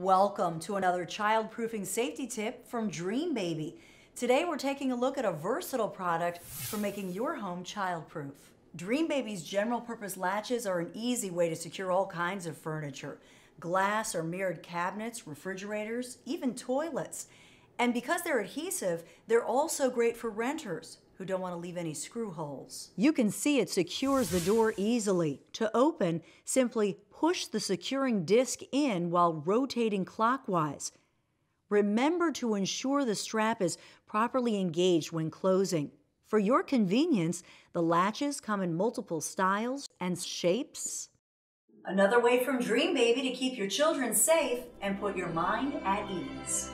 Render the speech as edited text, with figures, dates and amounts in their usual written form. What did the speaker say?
Welcome to another child-proofing safety tip from Dreambaby. Today we're taking a look at a versatile product for making your home child-proof. Dreambaby's general-purpose latches are an easy way to secure all kinds of furniture. Glass or mirrored cabinets, refrigerators, even toilets. And because they're adhesive, they're also great for renters who don't want to leave any screw holes. You can see it secures the door easily. To open, simply push the securing disc in while rotating clockwise. Remember to ensure the strap is properly engaged when closing. For your convenience, the latches come in multiple styles and shapes. Another way from Dreambaby to keep your children safe and put your mind at ease.